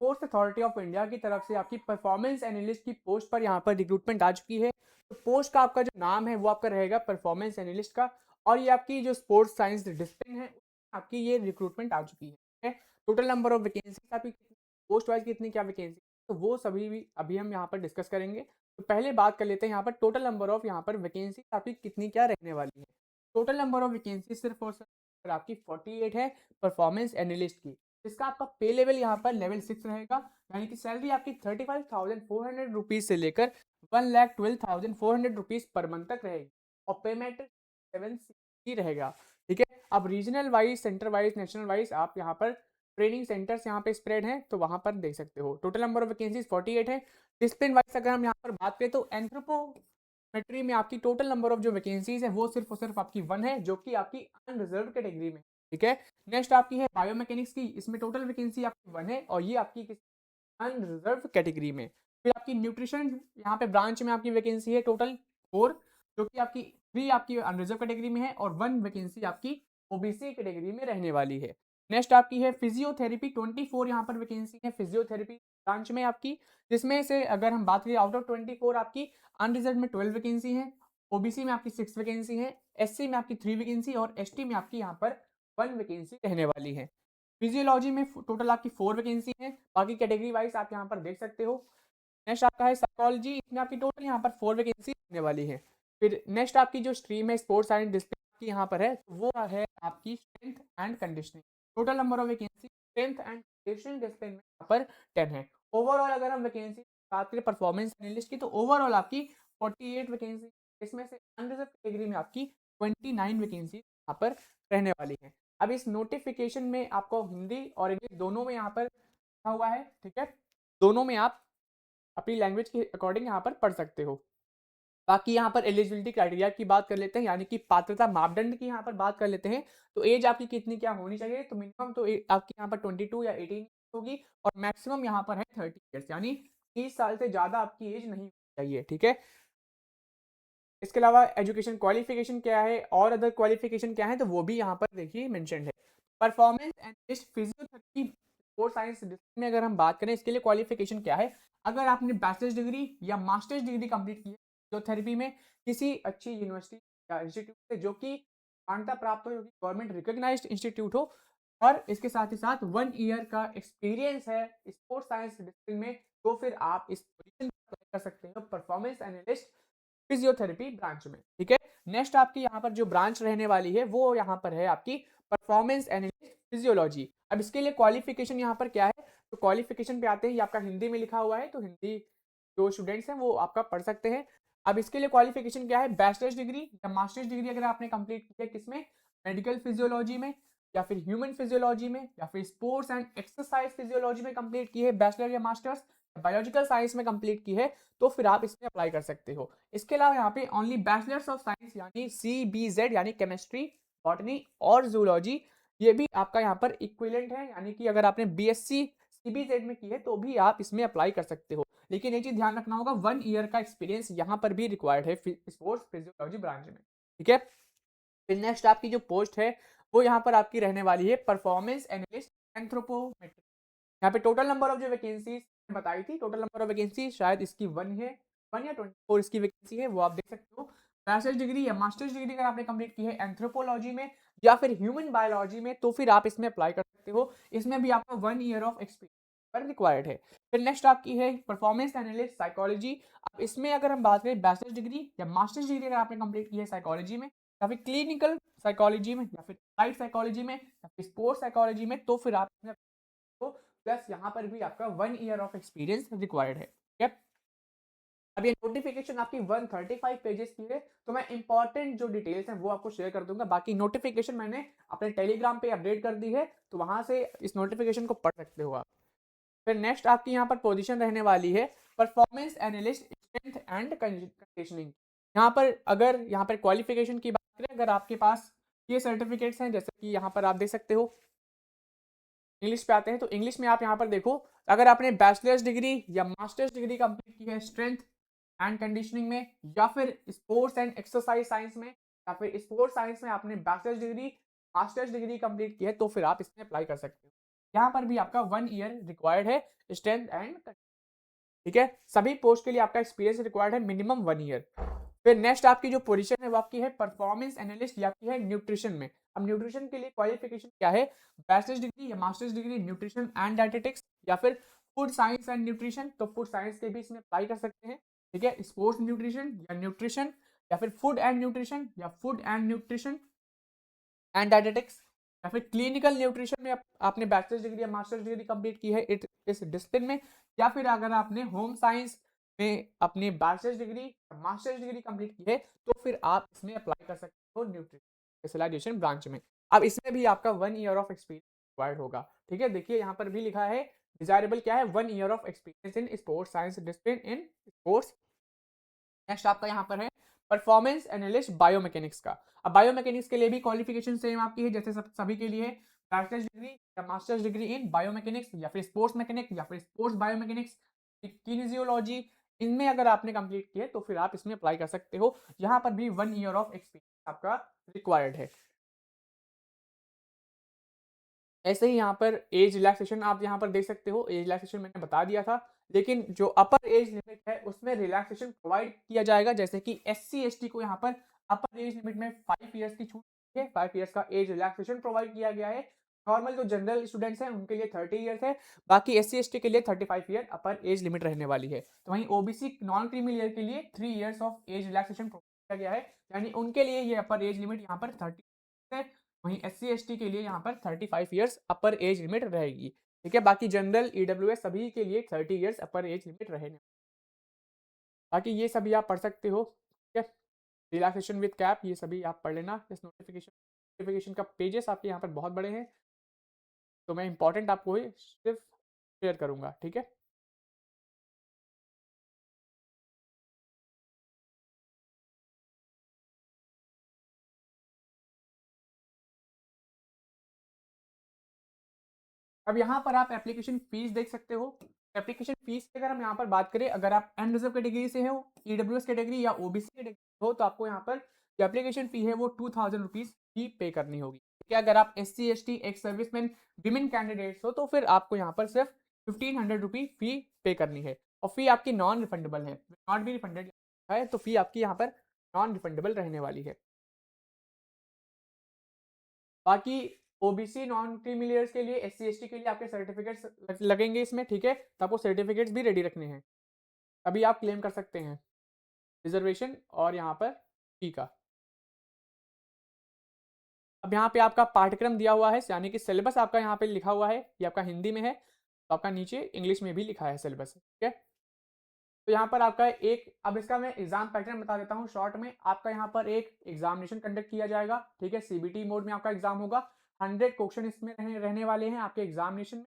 Sports authority of India की तरफ से आपकी परफॉर्मेंस एनालिस्ट की पोस्ट पर यहाँ पर रिक्रूटमेंट आ चुकी है। तो पोस्ट का आपका जो नाम है वो आपका रहेगा परफॉर्मेंस एनालिस्ट का, और ये आपकी जो स्पोर्ट्स साइंस डिसिप्लिन है आपकी ये रिक्रूटमेंट आ चुकी है। टोटल नंबर ऑफ वैकेंसी आपकी पोस्ट वाइज कितनी क्या वैकेंसी, तो वो सभी भी अभी हम यहाँ पर डिस्कस करेंगे। तो पहले बात कर लेते हैं यहाँ पर टोटल नंबर ऑफ यहाँ पर वैकेंसी आपकी कितनी क्या रहने वाली है। टोटल नंबर ऑफ वैकेंसी सिर्फ और सिर्फ आपकी 48 है परफॉर्मेंस एनालिस्ट की। इसका आपका पे लेवल यहाँ पर लेवल 6 रहेगा, यानी कि सैलरी आपकी 35,400 रुपीज से लेकर 1,12,400 रुपीज पर मंथ तक रहेगी, और पेमेंट 7 रहेगा। ठीक है, अब regional wise, centre wise, national wise आप यहाँ पर ट्रेनिंग सेंटर्स यहाँ पे स्प्रेड हैं, तो वहां पर देख सकते हो। टोटल नंबर ऑफ वैकेंसीज 48 है। डिसिप्लिन वाइज अगर हम यहाँ पर बात करें तो एंथ्रोपोमेट्री में आपकी टोटल नंबर ऑफ जो वैकेंसीज है वो सिर्फ और सिर्फ आपकी 1 है, जो कि आपकी अनरिजर्व कैटेगरी में। ठीक है, नेक्स्ट आपकी है बायोमैकेनिक्स की, इसमें टोटल वैकेंसी आपकी 1 है और ये आपकी अनरिजर्व कैटेगरी में। फिर आपकी न्यूट्रिशन यहाँ पे ब्रांच में आपकी वैकेंसी है टोटल 4, जो कि आपकी 3 आपकी अनरिजर्व कैटेगरी में है और 1 वैकेंसी आपकी ओबीसी कैटेगरी में रहने वाली है। नेक्स्ट आपकी है फिजियोथेरेपी, 24 यहाँ पर वैकेंसी है फिजियोथेरेपी ब्रांच में आपकी, जिसमें से अगर हम बात करें आउट ऑफ 24 आपकी अनरिजर्व में 12 वैकेंसी है, ओबीसी में आपकी 6 वैकेंसी है, एससी में आपकी 3 वैकेंसी और एसटी में आपकी यहाँ पर 1 वैकेंसी रहने वाली है। फिजियोलॉजी में टोटल आपकी 4 वैकेंसी है, बाकी कैटेगरी वाइज आप यहाँ पर देख सकते हो। नेक्स्ट आपका है साइकोलॉजी, इसमें आपकी टोटल यहाँ पर 4 वैकेंसी रहने वाली है। फिर नेक्स्ट आपकी जो स्ट्रीम है स्पोर्ट्स साइंस डिसिप्लिन की यहाँ पर है, वो है आपकी strength and conditioning. Total number of vacancy strength and conditioning discipline में यहाँ पर 10 है। ओवरऑल अगर हम वैकेंसी बात करें परफॉर्मेंस एनालिस्ट की, तो ओवरऑल आपकी 48 वैकेंसी, इसमें से अनरिजर्व कैटेगरी में आपकी 29 वैकेंसी यहाँ पर रहने वाली है। अब इस नोटिफिकेशन में आपको हिंदी और इंग्लिश दोनों में यहाँ पर लिखा हुआ है। ठीक है, दोनों में आप अपनी लैंग्वेज के अकॉर्डिंग यहाँ पर पढ़ सकते हो। बाकी यहाँ पर एलिजिबिलिटी क्राइटेरिया की बात कर लेते हैं, यानी कि पात्रता मापदंड की यहाँ पर बात कर लेते हैं। तो एज आपकी कितनी क्या होनी चाहिए, तो मिनिमम तो आपकी यहाँ पर 22 या 18 होगी, और मैक्सिमम यहाँ पर है 30 ईयर्स, यानी 30 साल से ज्यादा आपकी एज नहीं होनी चाहिए। ठीक है, इसके अलावा एजुकेशन क्वालिफिकेशन क्या है और अदर क्वालिफिकेशन क्या है, तो वो भी यहाँ पर देखिए मेंशन है। Performance analyst physiotherapy sports science में अगर हम बात करें, इसके लिए क्वालिफिकेशन क्या है, अगर आपने बैचलर्स डिग्री या मास्टर्स डिग्री कंप्लीट की है फिजियोथेरेपी में किसी अच्छी यूनिवर्सिटी या इंस्टीट्यूट से, जो कि मान्यता प्राप्त हो, जो कि गवर्नमेंट रिकॉग्नाइज्ड इंस्टीट्यूट हो, और इसके साथ ही साथ 1 ईयर का एक्सपीरियंस है स्पोर्ट्स साइंस डिसिप्लिन में, तो फिर आप इस पोजीशन कर सकते हो परफॉर्मेंस एनालिस्ट फिजियोथेरेपी ब्रांच में। ठीक है, नेक्स्ट आपकी यहाँ पर जो ब्रांच रहने वाली है वो यहाँ पर है आपकी परफॉर्मेंस एनालिस्ट फिजियोलॉजी। अब इसके लिए क्वालिफिकेशन यहाँ पर क्या है, तो क्वालिफिकेशन पे आते हैं, ये आपका हिंदी में लिखा हुआ है, तो हिंदी जो स्टूडेंट्स हैं वो आपका पढ़ सकते हैं। अब इसके लिए क्वालिफिकेशन क्या है, बैचलर्स डिग्री या मास्टर्स डिग्री अगर आपने कंप्लीट की है किसमें, मेडिकल फिजियोलॉजी में, या फिर ह्यूमन फिजियोलॉजी में, या फिर स्पोर्ट्स एंड एक्सरसाइज फिजियोलॉजी में कंप्लीट की है बैचलर या मास्टर्स, बायोलॉजिकल साइंस में कंप्लीट की है, तो फिर आप इसमें अप्लाई कर सकते हो। इसके अलावा यहाँ पे ओनली बैचलर्स ऑफ साइंस यानी CBZ यानी केमिस्ट्री, बॉटनी और जूलॉजी, ये भी आपका यहाँ पर इक्विवेलेंट है, यानी कि अगर आपने BSc CBZ में की है तो भी आप इसमें अप्लाई कर सकते हो। लेकिन एक चीज ध्यान रखना होगा, 1 ईयर का एक्सपीरियंस यहाँ पर भी रिक्वायर्ड है स्पोर्ट्स फिजियोलॉजी ब्रांच में। ठीक है, फिर नेक्स्ट आपकी जो पोस्ट है वो यहाँ पर आपकी रहने वाली है परफॉर्मेंस एनालिस्ट एंथ्रोपोमेट्री। यहाँ पे टोटल नंबर ऑफ जो वैकेंसी बताई थी, टोटल नंबर ऑफ वैकेंसी शायद इसकी 1 है, 1 या 24 इसकी वैकेंसी है, वो आप देख सकते हो। बैचलर्स डिग्री या मास्टर्स डिग्री अगर आपने कंप्लीट की है एंथ्रोपोलॉजी में या फिर ह्यूमन बायोलॉजी में, तो फिर आप इसमें अप्लाई कर सकते हो। इसमें भी आपको 1 ईयर ऑफ एक्सपीरियंस पर रिक्वायर्ड है। फिर नेक्स्ट आपकी है परफॉर्मेंस एनालिस्ट साइकोलॉजी। अब इसमें अगर हम बात करें बैचलर्स डिग्री या मास्टर्स डिग्री अगर आपने कंप्लीट की है साइकोलॉजी में, या फिर क्लिनिकल साइकोलॉजी में, या फिर अप्लाइड साइकोलॉजी में, या फिर स्पोर्ट्स साइकोलॉजी में, तो फिर आप इसमें प्लस यहाँ पर भी आपका 1 ईयर ऑफ एक्सपीरियंस रिक्वायर्ड है। ठीक है, अब ये नोटिफिकेशन आपकी 135 पेजेस की है, तो मैं इंपॉर्टेंट जो डिटेल्स हैं वो आपको शेयर कर दूंगा। बाकी नोटिफिकेशन मैंने अपने टेलीग्राम पे अपडेट कर दी है, तो वहां से इस नोटिफिकेशन को पढ़ सकते हो आप। फिर नेक्स्ट आपकी यहाँ पर पोजीशन रहने वाली है performance analyst strength and conditioning. यहाँ पर अगर यहाँ पर क्वालिफिकेशन की बात करें, अगर आपके पास ये सर्टिफिकेट्स हैं, जैसे कि यहाँ पर आप देख सकते हो, इंग्लिश पे आते हैं, तो इंग्लिश में आप यहाँ पर देखो, अगर आपने बैचलर्स डिग्री या मास्टर्स डिग्री कंप्लीट की है स्ट्रेंथ एंड कंडीशनिंग में, या फिर स्पोर्ट्स एंड एक्सरसाइज साइंस में, या फिर स्पोर्ट्स साइंस में आपने bachelors degree masters degree complete की है, तो फिर आप इसमें अप्लाई कर सकते हो। यहाँ पर भी आपका 1 ईयर रिक्वायर्ड है स्ट्रेंथ एंड, ठीक है। सभी पोस्ट के लिए आपका एक्सपीरियंस रिक्वायर्ड है मिनिमम 1 ईयर। फिर नेक्स्ट आपकी जो पोजीशन है वो आपकी है परफॉर्मेंस एनालिस्ट या आपकी है न्यूट्रिशन में। अब न्यूट्रिशन के लिए क्वालिफिकेशन क्या है, बैचलर्स डिग्री या masters degree nutrition and dietetics या फिर फूड साइंस एंड न्यूट्रिशन, तो फूड साइंस के भी इसमें अप्लाई कर सकते हैं, ठीक है। स्पोर्ट्स न्यूट्रिशन या न्यूट्रिशन या फिर फूड एंड न्यूट्रिशन या food and nutrition and dietetics या फिर क्लिनिकल न्यूट्रिशन में आपने बैचलर्स डिग्री या मास्टर्स डिग्री कंप्लीट की है इस डिसिप्लिन में, या फिर अगर आपने होम साइंस में अपनी बैचलर्स डिग्री या मास्टर्स डिग्री कंप्लीट की है तो फिर आप इसमें अप्लाई कर सकते हो न्यूट्रिशन स्पेशलाइजेशन ब्रांच में। अब इसमें भी आपका 1 ईयर ऑफ एक्सपीरियंस रिक्वायर्ड होगा, ठीक है। देखिए यहाँ पर भी लिखा है डिजायरेबल क्या है, 1 year of experience in sports science discipline in sports. Next आपका यहाँ पर है परफॉर्मेंस एनालिस्ट बायोमैकेनिक्स का। अब बायोमैकेनिक्स के लिए भी क्वालिफिकेशन सेम आपकी है जैसे सभी के लिए, बैचलर्स डिग्री या मास्टर्स डिग्री इन बायोमैकेनिक्स या फिर स्पोर्ट्स मैकेनिक्स या फिर स्पोर्ट्स बायोमैकेनिक्स, किनेजियोलॉजी, इनमें अगर आपने कंप्लीट किया तो फिर आप इसमें अप्लाई कर सकते हो। यहाँ पर भी 1 ईयर ऑफ एक्सपीरियंस आपका रिक्वायर्ड है। ऐसे ही यहाँ पर एज रिलैक्सेशन आप यहाँ पर देख सकते हो, एज रिलैक्सेशन मैंने बता दिया था, लेकिन जो अपर एज लिमिट है उसमें रिलैक्सेशन प्रोवाइड किया जाएगा, जैसे कि SC ST को यहाँ पर अपर एज लिमिट में 5 इयर्स की छूट है, 5 इयर्स का एज रिलैक्सेशन प्रोवाइड किया गया है। नॉर्मल जो जनरल स्टूडेंट्स हैं उनके लिए 30 इयर्स है, बाकी SC ST के लिए 35 ईयर अपर एज लिमिट रहने वाली है। तो वहीं OBC नॉन क्रीमी लेयर के लिए 3 years of age relaxation provide किया गया है, यानी उनके लिए ये अपर एज लिमिट यहाँ पर 30 है। वहीं SC ST के लिए यहाँ पर 35 इयर्स अपर एज लिमिट रहेगी, ठीक है। बाकी जनरल EWS सभी के लिए 30 इयर्स अपर एज लिमिट रहेगी। बाकी ये सभी आप पढ़ सकते हो, ठीक है। रिलैक्सेशन विद कैप ये सभी आप पढ़ लेना। इस नोटिफिकेशन का पेजेस आपके यहाँ पर बहुत बड़े हैं, तो मैं इंपॉर्टेंट आपको सिर्फ शेयर करूंगा, ठीक है। अब यहाँ पर आप एप्लीकेशन फीस देख सकते हो। एप्लीकेशन फीस की अगर हम यहाँ पर बात करें, अगर आप अनरिजर्व कैटेगरी से हो, EWS कैटेगरी या OBC कैटेगरी हो, तो आपको यहाँ पर जो एप्लीकेशन फी है वो 2000 रुपीज़ ही पे करनी होगी, ठीक है। अगर आप SC ST ex serviceman women candidates हो तो फिर आपको यहाँ पर सिर्फ 1500 रुपी फी पे करनी है, और फी आपकी नॉन रिफंडेबल है, नॉट बी रिफंडेड है, तो फी आपकी यहाँ पर नॉन रिफंडेबल रहने वाली है। बाकी OBC नॉन क्रीमी के लिए, SC ST के लिए आपके सर्टिफिकेट्स लगेंगे इसमें, ठीक है। तो आपको सर्टिफिकेट्स भी रेडी रखने हैं, तभी आप क्लेम कर सकते हैं रिजर्वेशन और यहाँ पर फी का। अब यहाँ पे आपका पाठ्यक्रम दिया हुआ है, यानी कि सिलेबस आपका यहाँ पे लिखा हुआ है, ये आपका हिंदी में है, तो आपका नीचे इंग्लिश में भी लिखा है सिलेबस, ठीक है। तो यहाँ पर आपका एक, अब इसका मैं एग्जाम पैटर्न बता देता हूँ शॉर्ट में। आपका यहाँ पर एक एग्जामिनेशन कंडक्ट किया जाएगा, ठीक है। CBT मोड में आपका एग्जाम होगा, 100 क्वेश्चन इसमें रहने वाले हैं आपके एग्जामिनेशन में।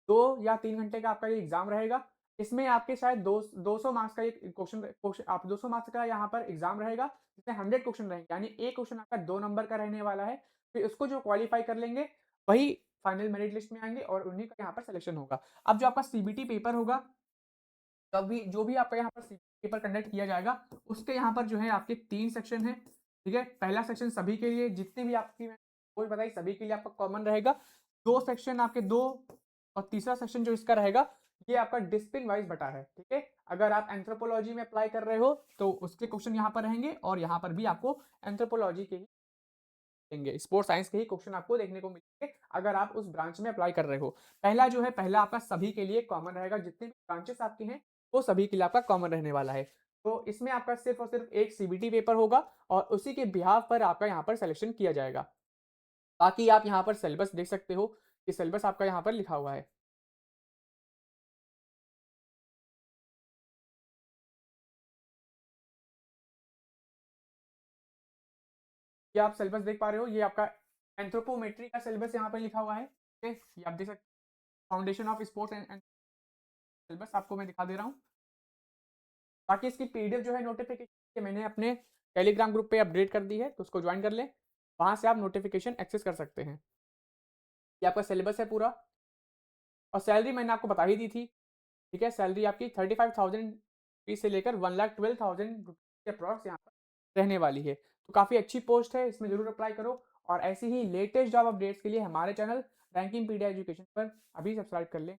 2 या 3 घंटे का आपका ये एग्जाम रहेगा। इसमें आपके शायद 200 मार्क्स का एक क्वेश्चन आप 200 मार्क्स का यहाँ पर एग्जाम रहेगा, जिसमें 100 क्वेश्चन रहेंगे, यानी एक क्वेश्चन आपका 2 नंबर का रहने वाला है। फिर उसको जो क्वालिफाई कर लेंगे वही फाइनल मेरिट लिस्ट में आएंगे और उन्हीं का यहाँ पर सिलेक्शन होगा। अब जो आपका CBT पेपर होगा, तभी जो भी आपका यहाँ पर पेपर कंडक्ट किया जाएगा, उसके यहाँ पर जो है आपके 3 सेक्शन है, ठीक है। पहला सेक्शन सभी के लिए, जितने भी आपकी कोई बताई सभी के लिए आपका कॉमन रहेगा। 2 सेक्शन आपके 2, और तीसरा सेक्शन जो इसका रहेगा ये आपका डिसिप्लिन वाइज बटा है, ठीक है। अगर आप एंथ्रोपोलॉजी में अप्लाई कर रहे हो तो उसके क्वेश्चन यहाँ पर रहेंगे, और यहाँ पर भी आपको एंथ्रोपोलॉजी के ही देंगे, स्पोर्ट्स साइंस के ही क्वेश्चन आपको देखने को मिलेंगे अगर आप उस ब्रांच में अप्लाई कर रहे हो। पहला जो है, पहला आपका सभी के लिए कॉमन रहेगा, जितने भी ब्रांचेस आपके हैं वो सभी के लिए आपका कॉमन रहने वाला है। तो इसमें आपका सिर्फ और सिर्फ एक CBT पेपर होगा, और उसी के बिहाफ पर आपका यहाँ पर सिलेक्शन किया जाएगा। बाकी आप यहाँ पर सिलेबस देख सकते हो कि सिलेबस आपका यहाँ पर लिखा हुआ है। ये आप सिलेबस देख पा रहे हो, ये आपका एंथ्रोपोमेट्री का सिलेबस यहाँ पर लिखा हुआ है, ठीक है। ये आप देख सकते हो, foundation of sports and syllabus आपको मैं दिखा दे रहा हूँ। बाकी इसकी PDF जो है नोटिफिकेशन मैंने अपने टेलीग्राम ग्रुप पे अपडेट कर दी है, तो उसको ज्वाइन कर लें, वहाँ से आप नोटिफिकेशन एक्सेस कर सकते हैं। ये आपका सिलेबस है पूरा, और सैलरी मैंने आपको बता ही दी थी, ठीक है। सैलरी आपकी 35,000 रुपीज़ से लेकर 1,12,000 रुपीज़ के अप्रॉक्स यहाँ पर रहने वाली है। तो काफ़ी अच्छी पोस्ट है, इसमें जरूर अप्लाई करो, और ऐसी ही लेटेस्ट जॉब अपडेट्स के लिए हमारे चैनल रैंकिंग पीडिया एजुकेशन पर अभी सब्सक्राइब कर लें।